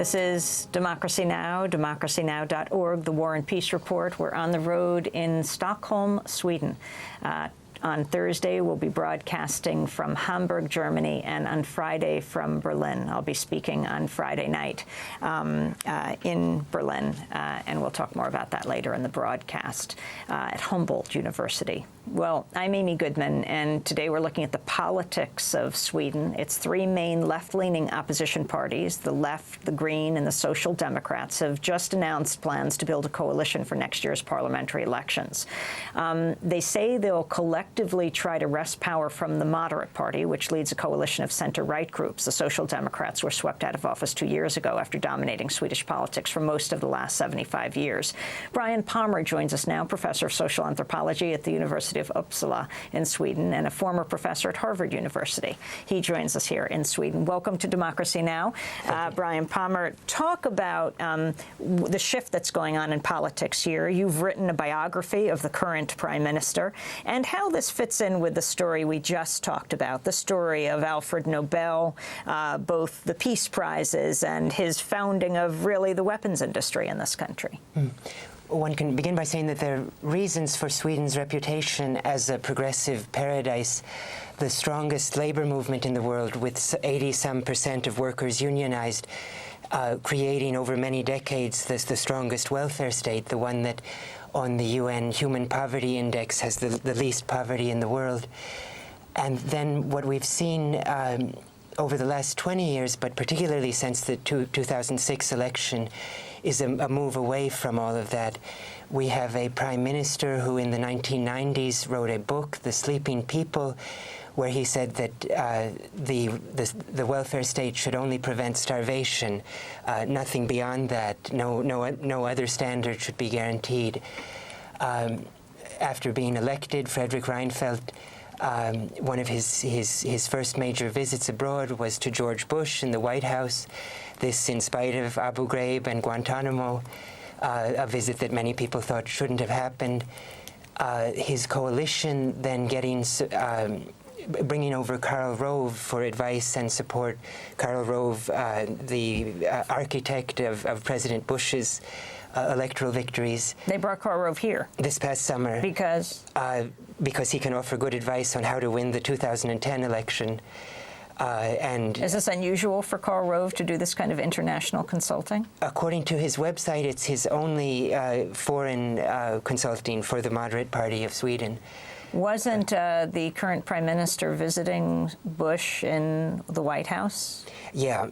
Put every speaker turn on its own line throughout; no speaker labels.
This is Democracy Now!, democracynow.org, the War and Peace Report. We're on the road in Stockholm, Sweden. On Thursday, we'll be broadcasting from Hamburg, Germany, and on Friday from Berlin. I'll be speaking on Friday night in Berlin, and we'll talk more about that later in the broadcast at Humboldt University. Well, I'm Amy Goodman, and today we're looking at the politics of Sweden. Its three main left-leaning opposition parties, the Left, the Green, and the Social Democrats, have just announced plans to build a coalition for next year's parliamentary elections. They say they'll collectively try to wrest power from the Moderate Party, which leads a coalition of center-right groups. The Social Democrats were swept out of office 2 years ago after dominating Swedish politics for most of the last 75 years. Brian Palmer joins us now, professor of social anthropology at the University of Uppsala in Sweden and a former professor at Harvard University. He joins us here in Sweden. Welcome to Democracy Now! Brian Palmer, talk about the shift that's going on in politics here. You've written a biography of the current prime minister and how this fits in with the story we just talked about, the story of Alfred Nobel, both the Peace Prizes and his founding of really the weapons industry in this country.
One can begin by saying that there are reasons for Sweden's reputation as a progressive paradise. The strongest labor movement in the world, with 80-some% of workers unionized, creating over many decades the strongest welfare state, the one that on the UN Human Poverty Index has the least poverty in the world. And then what we've seen over the last 20 years, but particularly since the 2006 election, is a move away from all of that. We have a prime minister who in the 1990s wrote a book, The Sleeping People, where he said that the welfare state should only prevent starvation, nothing beyond that. No other standard should be guaranteed. After being elected, Fredrik Reinfeldt, one of his first major visits abroad was to George Bush in the White House. This in spite of Abu Ghraib and Guantanamo, a visit that many people thought shouldn't have happened. His coalition then bringing over Karl Rove for advice and support. Karl Rove, the architect of President Bush's electoral victories.
They brought Karl Rove here
this past summer.
Because?
Because he can offer good advice on how to win the 2010 election. And
is this unusual for Karl Rove to do this kind of international consulting?
According to his website, it's his only foreign consulting for the Moderate Party of Sweden.
Wasn't the current prime minister visiting Bush in the White House? Yeah,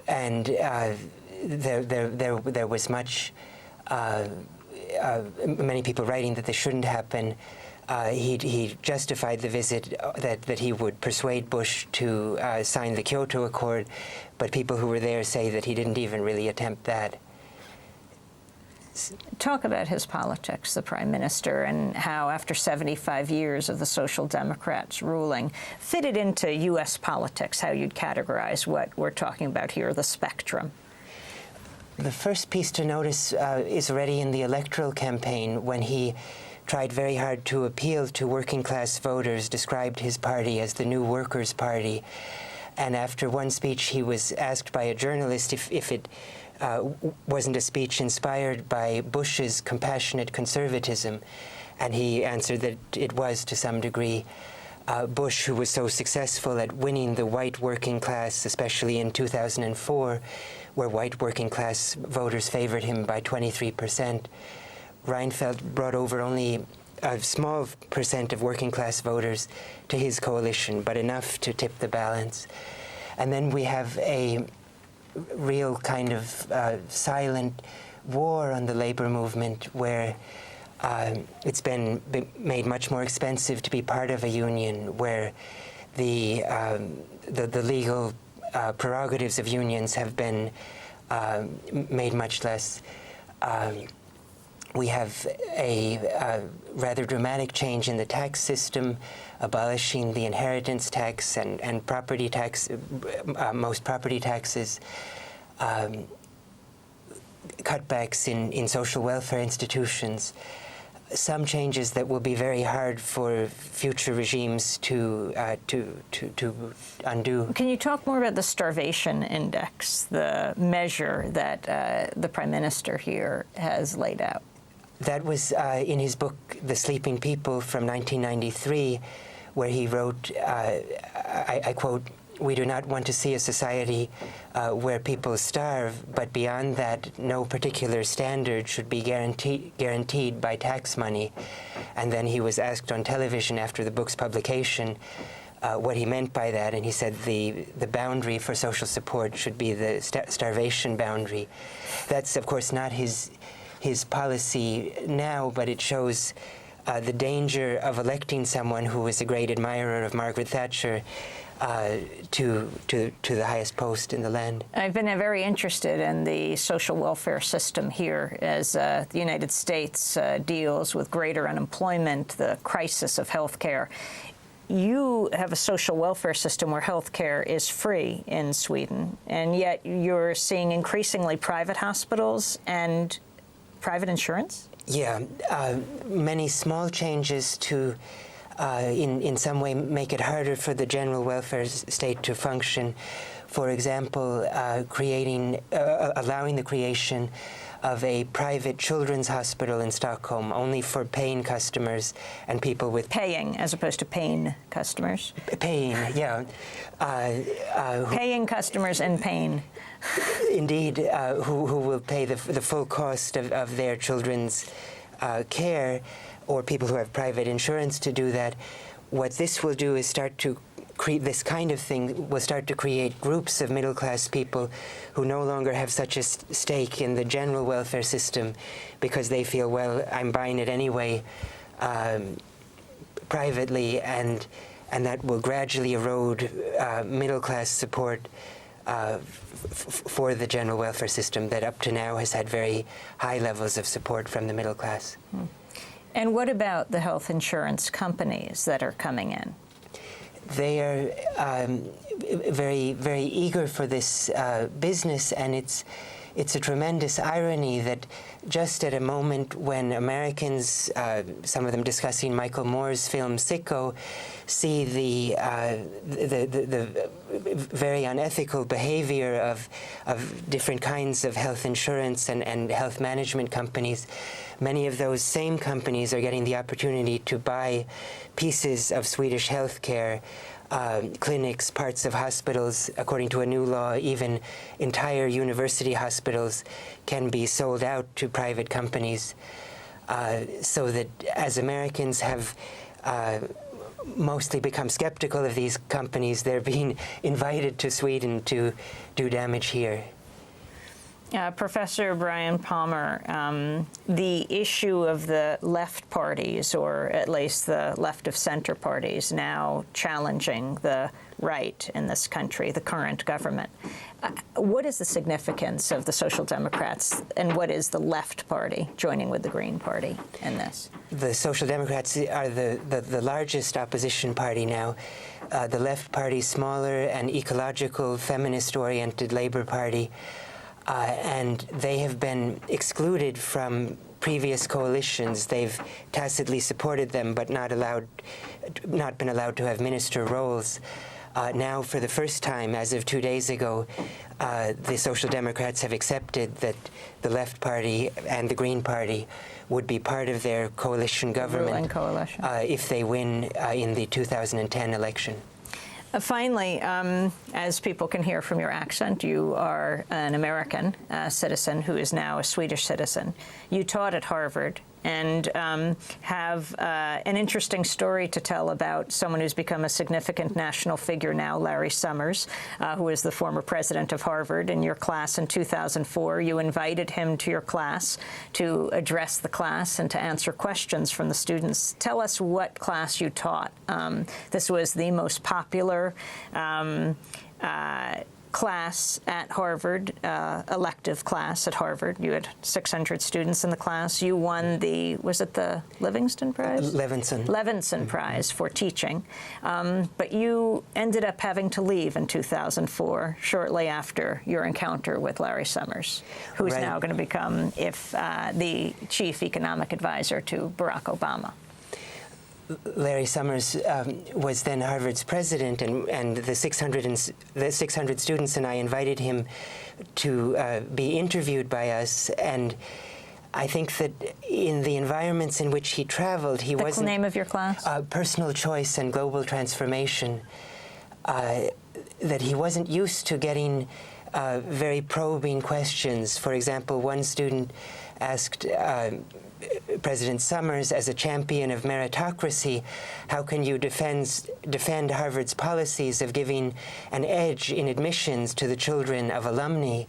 and there was many people writing that this shouldn't happen. He justified the visit that he would persuade Bush to sign the Kyoto Accord, but people who were there say that he didn't even really attempt that.
Talk about his politics, the prime minister, and how after 75 years of the Social Democrats ruling, fitted into U.S. politics, how you'd categorize what we're talking about here, the spectrum.
The first piece to notice is already in the electoral campaign when he tried very hard to appeal to working-class voters, described his party as the New Workers' Party. And after one speech, he was asked by a journalist if it wasn't a speech inspired by Bush's compassionate conservatism, and he answered that it was to some degree. Bush, who was so successful at winning the white working class, especially in 2004, where white working class voters favored him by 23%, Reinfeldt brought over only a small percent of working class voters to his coalition, but enough to tip the balance. And then we have a real kind of silent war on the labor movement where it's been made much more expensive to be part of a union, where the legal prerogatives of unions have been made much less. We have a rather dramatic change in the tax system, abolishing the inheritance tax and property tax, most property taxes, cutbacks in social welfare institutions. some changes that will be very hard for future regimes to undo.
Can you talk more about the starvation index, the measure that the Prime Minister here has laid out?
That was in his book, The Sleeping People, from 1993, where he wrote, I quote, "We do not want to see a society where people starve, but beyond that, no particular standard should be guaranteed by tax money." And then he was asked on television after the book's publication what he meant by that, and he said the boundary for social support should be the starvation boundary. That's, of course, not his policy now, but it shows the danger of electing someone who was a great admirer of Margaret Thatcher to the highest post in the land.
I've been very interested in the social welfare system here as the United States deals with greater unemployment, the crisis of health care. You have a social welfare system where health care is free in Sweden, and yet you're seeing increasingly private hospitals and private insurance?
Yeah, many small changes to in some way make it harder for the general welfare state to function. For example, allowing the creation of a private children's hospital in Stockholm only for paying customers and people with...
Paying as opposed to paying customers?
Paying, yeah.
Paying customers and paying.
Indeed, who will pay the full cost of their children's care, or people who have private insurance to do that. What this will do is start to create this kind of thing, will start to create groups of middle-class people who no longer have such a stake in the general welfare system because they feel, well, I'm buying it anyway privately, and that will gradually erode middle-class support for the general welfare system that up to now has had very high levels of support from the middle class.
And what about the health insurance companies that are coming in?
They are very, very eager for this business, and it's a tremendous irony that just at a moment when Americans, some of them discussing Michael Moore's film Sicko, see the very unethical behavior of different kinds of health insurance and health management companies, many of those same companies are getting the opportunity to buy pieces of Swedish healthcare, clinics, parts of hospitals. According to a new law, even entire university hospitals can be sold out to private companies, so that as Americans have mostly become skeptical of these companies, they're being invited to Sweden to do damage here.
Professor Brian Palmer, the issue of the left parties, or at least the left of center parties, now challenging the right in this country, the current government. What is the significance of the Social Democrats, and what is the left party joining with the Green Party in this?
The Social Democrats are the largest opposition party now. The left party, smaller and ecological, feminist-oriented Labour Party, and they have been excluded from previous coalitions. They've tacitly supported them, but not been allowed to have minister roles. Now, for the first time, as of 2 days ago, the Social Democrats have accepted that the Left Party and the Green Party would be part of their coalition government,
ruling coalition,
if they win in the 2010 election.
Finally, as people can hear from your accent, you are an American citizen who is now a Swedish citizen. You taught at Harvard and have an interesting story to tell about someone who's become a significant national figure now, Larry Summers, who is the former president of Harvard. In your class in 2004, you invited him to your class to address the class and to answer questions from the students. Tell us what class you taught. This was the most popular class at Harvard, elective class at Harvard. You had 600 students in the class. You won the, was it the Livingston Prize? Levinson Prize for teaching. But you ended up having to leave in 2004, shortly after your encounter with Larry Summers, who's now going to become, the chief economic advisor to Barack Obama.
Larry Summers was then Harvard's president, and the 600 students and I invited him to be interviewed by us. And I think that in the environments in which he traveled, he wasn't...
What's the name of your class?
Personal Choice and Global Transformation. That he wasn't used to getting very probing questions. For example, one student asked President Summers, as a champion of meritocracy, how can you defend Harvard's policies of giving an edge in admissions to the children of alumni?